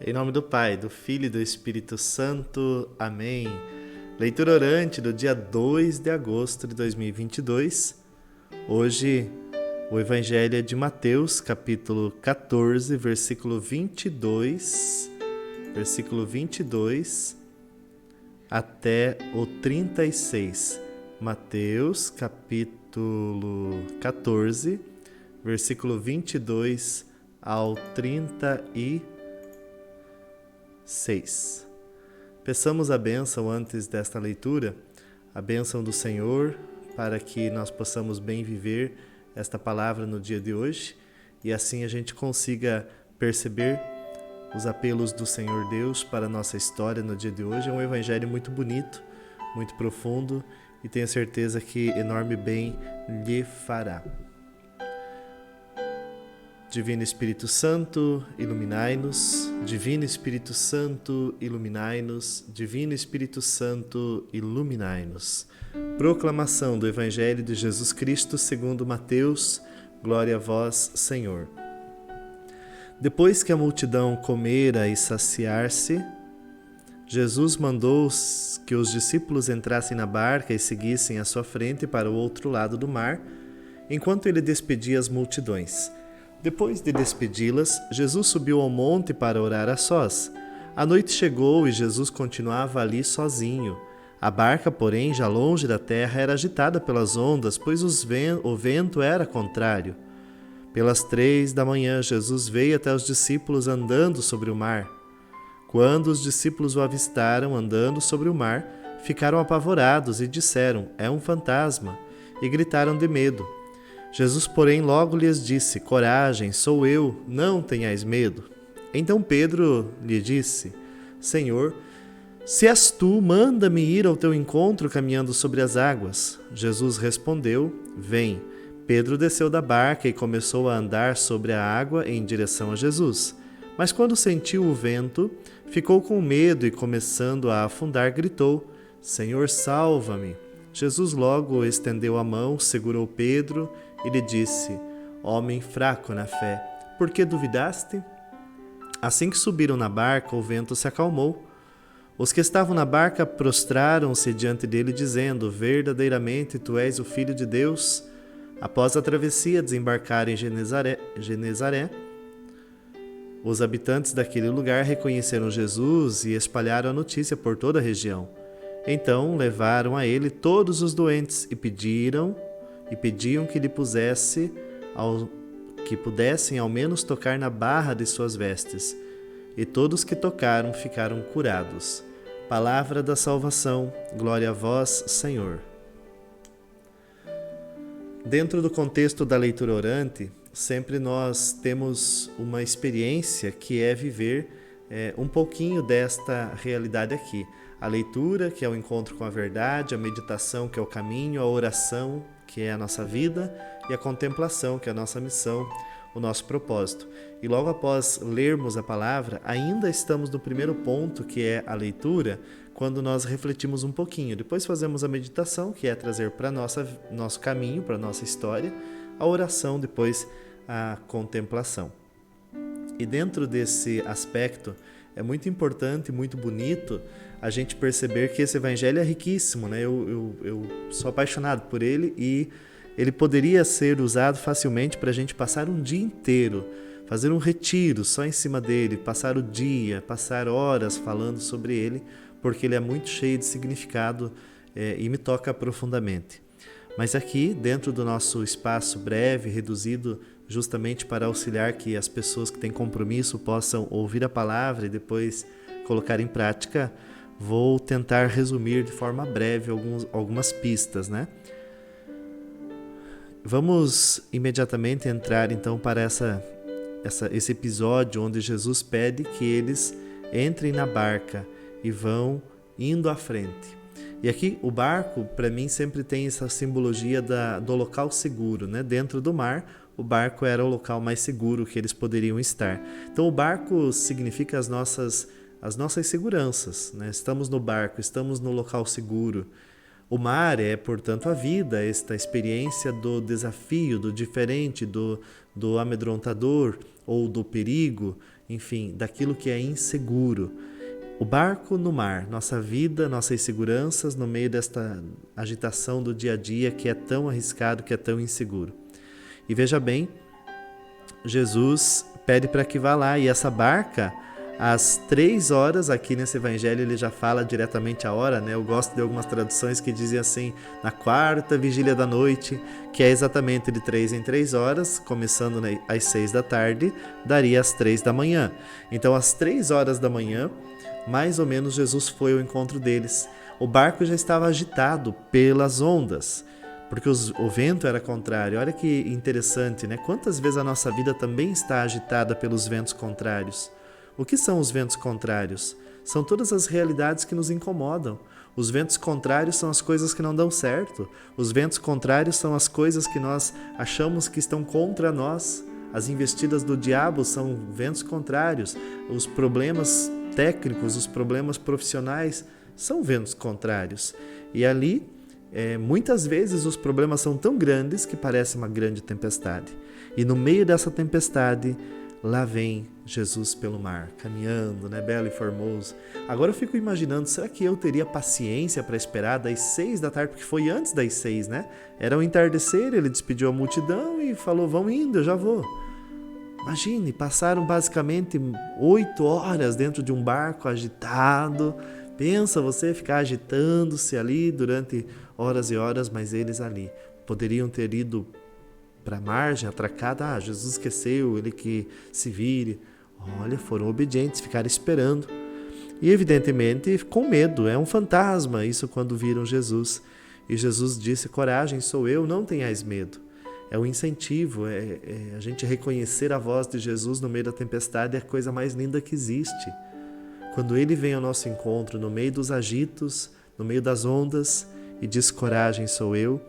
Em nome do Pai, do Filho e do Espírito Santo. Amém. Leitura orante do dia 2 de agosto de 2022. Hoje, o Evangelho é de Mateus, capítulo 14, versículo 22 até o 36. Mateus, capítulo 14, versículo 22 ao 36. Peçamos a bênção antes desta leitura, a bênção do Senhor, para que nós possamos bem viver esta palavra no dia de hoje e assim a gente consiga perceber os apelos do Senhor Deus para a nossa história no dia de hoje. É um evangelho muito bonito, muito profundo e tenho certeza que enorme bem lhe fará. Divino Espírito Santo, iluminai-nos. Divino Espírito Santo, iluminai-nos. Divino Espírito Santo, iluminai-nos. Proclamação do Evangelho de Jesus Cristo segundo Mateus. Glória a vós, Senhor. Depois que a multidão comera e saciar-se, Jesus mandou que os discípulos entrassem na barca e seguissem à sua frente para o outro lado do mar, enquanto ele despedia as multidões. Depois de despedi-las, Jesus subiu ao monte para orar a sós. A noite chegou e Jesus continuava ali sozinho. A barca, porém, já longe da terra, era agitada pelas ondas, pois o vento era contrário. Pelas 3 da manhã, Jesus veio até os discípulos andando sobre o mar. Quando os discípulos o avistaram andando sobre o mar, ficaram apavorados e disseram: "É um fantasma!" e gritaram de medo. Jesus, porém, logo lhes disse: "Coragem, sou eu, não tenhais medo." Então Pedro lhe disse: "Senhor, se és tu, manda-me ir ao teu encontro caminhando sobre as águas." Jesus respondeu: "Vem." Pedro desceu da barca e começou a andar sobre a água em direção a Jesus. Mas quando sentiu o vento, ficou com medo e, começando a afundar, gritou: "Senhor, salva-me." Jesus logo estendeu a mão, segurou Pedro e lhe disse: "Homem fraco na fé, por que duvidaste?" Assim que subiram na barca, o vento se acalmou. Os que estavam na barca prostraram-se diante dele, dizendo: "Verdadeiramente tu és o Filho de Deus." Após a travessia, desembarcaram em Genezaré. Os habitantes daquele lugar reconheceram Jesus e espalharam a notícia por toda a região. Então levaram a ele todos os doentes e pediam que pudessem ao menos tocar na barra de suas vestes. E todos que tocaram ficaram curados. Palavra da salvação, glória a vós, Senhor. Dentro do contexto da leitura orante, sempre nós temos uma experiência que é viver um pouquinho desta realidade aqui. A leitura, que é o encontro com a verdade, a meditação, que é o caminho, a oração, que é a nossa vida, e a contemplação, que é a nossa missão, o nosso propósito. E logo após lermos a palavra, ainda estamos no primeiro ponto, que é a leitura, quando nós refletimos um pouquinho. Depois fazemos a meditação, que é trazer para nosso caminho, para a nossa história, a oração, depois a contemplação. E dentro desse aspecto, é muito importante, muito bonito a gente perceber que esse evangelho é riquíssimo, né? Eu sou apaixonado por ele e ele poderia ser usado facilmente para a gente passar um dia inteiro, fazer um retiro só em cima dele, passar o dia, passar horas falando sobre ele, porque ele é muito cheio de significado e me toca profundamente. Mas aqui, dentro do nosso espaço breve, reduzido justamente para auxiliar que as pessoas que têm compromisso possam ouvir a palavra e depois colocar em prática, vou tentar resumir de forma breve algumas pistas, né? Vamos imediatamente entrar então para esse episódio onde Jesus pede que eles entrem na barca e vão indo à frente. E aqui o barco, para mim, sempre tem essa simbologia do local seguro, né? Dentro do mar, o barco era o local mais seguro que eles poderiam estar. Então o barco significa as nossas seguranças, né? Estamos no barco, estamos no local seguro. O mar é, portanto, a vida, esta experiência do desafio, do diferente, do amedrontador ou do perigo. enfim, daquilo que é inseguro. O barco no mar, nossa vida, nossas seguranças no meio desta agitação do dia a dia que é tão arriscado, que é tão inseguro. E veja bem, Jesus pede para que vá lá, e essa barca, às 3 horas, aqui nesse evangelho ele já fala diretamente a hora, né? Eu gosto de algumas traduções que dizem assim, na 4ª vigília da noite, que é exatamente de 3 em 3 horas, começando às 6 da tarde, daria às 3 da manhã. Então, às 3 horas da manhã, mais ou menos, Jesus foi ao encontro deles. O barco já estava agitado pelas ondas, porque o vento era contrário. Olha que interessante, né? Quantas vezes a nossa vida também está agitada pelos ventos contrários? O que são os ventos contrários? São todas as realidades que nos incomodam. Os ventos contrários são as coisas que não dão certo. Os ventos contrários são as coisas que nós achamos que estão contra nós. As investidas do diabo são ventos contrários. Os problemas técnicos, os problemas profissionais são ventos contrários. E ali, muitas vezes os problemas são tão grandes que parece uma grande tempestade. E no meio dessa tempestade, lá vem Jesus pelo mar, caminhando, né, belo e formoso. Agora eu fico imaginando, será que eu teria paciência para esperar das 6 da tarde? Porque foi antes das 6, né? Era o entardecer, ele despediu a multidão e falou, vão indo, eu já vou. Imagine, passaram basicamente 8 horas dentro de um barco agitado. Pensa você ficar agitando-se ali durante horas e horas, mas eles ali poderiam ter ido para a margem, atracada. Jesus esqueceu, ele que se vire. Olha, foram obedientes, ficaram esperando. E evidentemente com medo, é um fantasma isso quando viram Jesus. E Jesus disse, coragem, sou eu, não tenhais medo. É um incentivo, a gente reconhecer a voz de Jesus no meio da tempestade é a coisa mais linda que existe. Quando ele vem ao nosso encontro no meio dos agitos, no meio das ondas e diz, coragem, sou eu,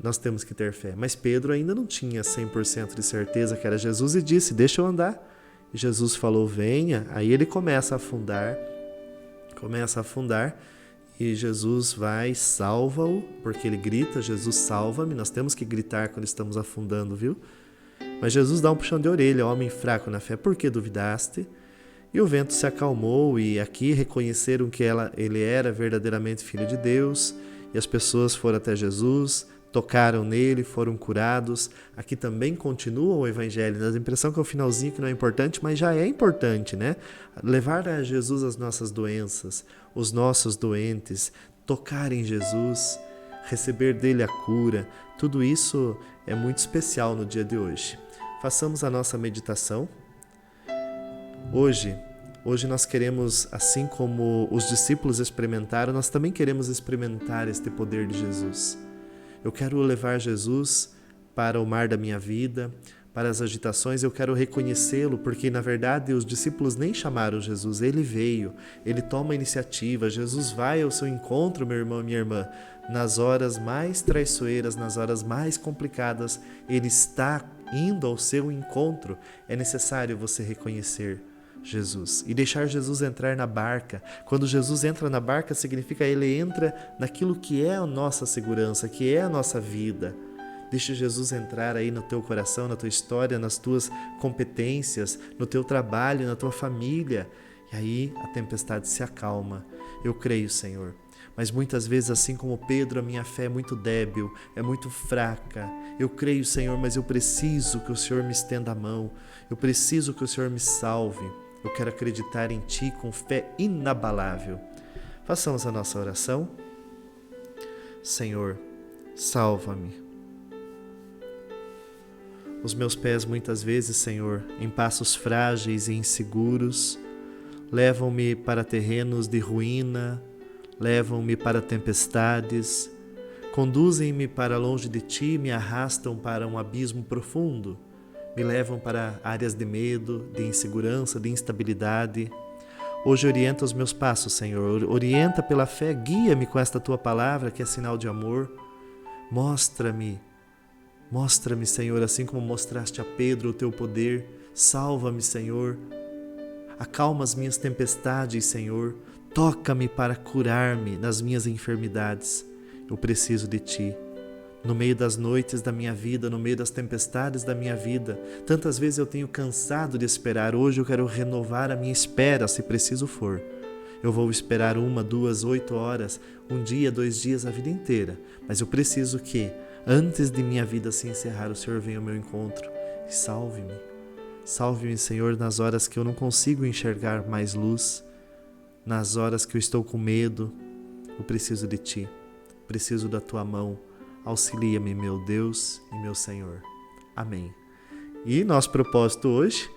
nós temos que ter fé. Mas Pedro ainda não tinha 100% de certeza que era Jesus e disse, deixa eu andar. E Jesus falou, venha. Aí ele começa a afundar e Jesus vai, salva-o, porque ele grita, Jesus salva-me. Nós temos que gritar quando estamos afundando, viu? Mas Jesus dá um puxão de orelha, homem fraco na fé, por que duvidaste? E o vento se acalmou e aqui reconheceram que ele era verdadeiramente filho de Deus e as pessoas foram até Jesus, tocaram nele, foram curados. Aqui também continua o evangelho, dá a impressão que é o finalzinho que não é importante, mas já é importante, né? Levar a Jesus as nossas doenças, os nossos doentes, tocar em Jesus, receber dele a cura, tudo isso é muito especial no dia de hoje. Façamos a nossa meditação. Hoje nós queremos, assim como os discípulos experimentaram, nós também queremos experimentar este poder de Jesus. Eu quero levar Jesus para o mar da minha vida, para as agitações, eu quero reconhecê-lo, porque na verdade os discípulos nem chamaram Jesus, ele veio, ele toma a iniciativa, Jesus vai ao seu encontro, meu irmão e minha irmã, nas horas mais traiçoeiras, nas horas mais complicadas, ele está indo ao seu encontro. É necessário você reconhecer Jesus e deixar Jesus entrar na barca. Quando Jesus entra na barca, significa ele entra naquilo que é a nossa segurança, que é a nossa vida. Deixa Jesus entrar aí no teu coração, na tua história, nas tuas competências, no teu trabalho, na tua família. E aí a tempestade se acalma. Eu creio, Senhor. Mas muitas vezes, assim como Pedro, a minha fé é muito débil, é muito fraca. Eu creio, Senhor, mas eu preciso que o Senhor me estenda a mão. Eu preciso que o Senhor me salve. Eu quero acreditar em Ti com fé inabalável. Façamos a nossa oração. Senhor, salva-me. Os meus pés muitas vezes, Senhor, em passos frágeis e inseguros, levam-me para terrenos de ruína, levam-me para tempestades, conduzem-me para longe de Ti, me arrastam para um abismo profundo, me levam para áreas de medo, de insegurança, de instabilidade. Hoje orienta os meus passos, Senhor, orienta pela fé, guia-me com esta Tua palavra que é sinal de amor. Mostra-me, Senhor, assim como mostraste a Pedro o Teu poder. Salva-me, Senhor. Acalma as minhas tempestades, Senhor. Toca-me para curar-me nas minhas enfermidades. Eu preciso de Ti. no meio das noites da minha vida, no meio das tempestades da minha vida. Tantas vezes eu tenho cansado de esperar. Hoje eu quero renovar a minha espera, se preciso for. Eu vou esperar 1, 2, 8 horas, 1 dia, 2 dias, a vida inteira. Mas eu preciso que, antes de minha vida se encerrar, o Senhor venha ao meu encontro e salve-me. Salve-me, Senhor, nas horas que eu não consigo enxergar mais luz, nas horas que eu estou com medo. Eu preciso de Ti, preciso da Tua mão. Auxilia-me, meu Deus e meu Senhor. Amém. E nosso propósito hoje,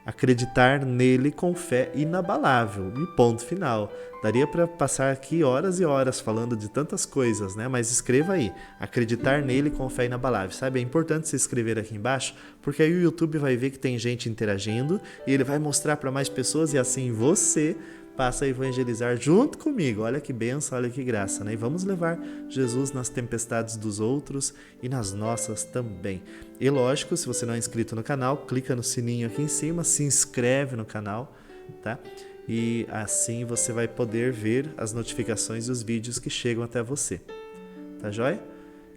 acreditar nele com fé inabalável. E ponto final. Daria para passar aqui horas e horas falando de tantas coisas, né? Mas escreva aí, acreditar nele com fé inabalável. Sabe, é importante se inscrever aqui embaixo, porque aí o YouTube vai ver que tem gente interagindo e ele vai mostrar para mais pessoas e assim você passa a evangelizar junto comigo. Olha que bênção, olha que graça, né? E vamos levar Jesus nas tempestades dos outros e nas nossas também. E lógico, se você não é inscrito no canal, clica no sininho aqui em cima, se inscreve no canal, tá? E assim você vai poder ver as notificações e os vídeos que chegam até você. Tá joia?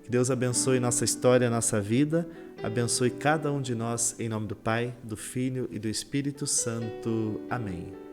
Que Deus abençoe nossa história, nossa vida, abençoe cada um de nós, em nome do Pai, do Filho e do Espírito Santo. Amém.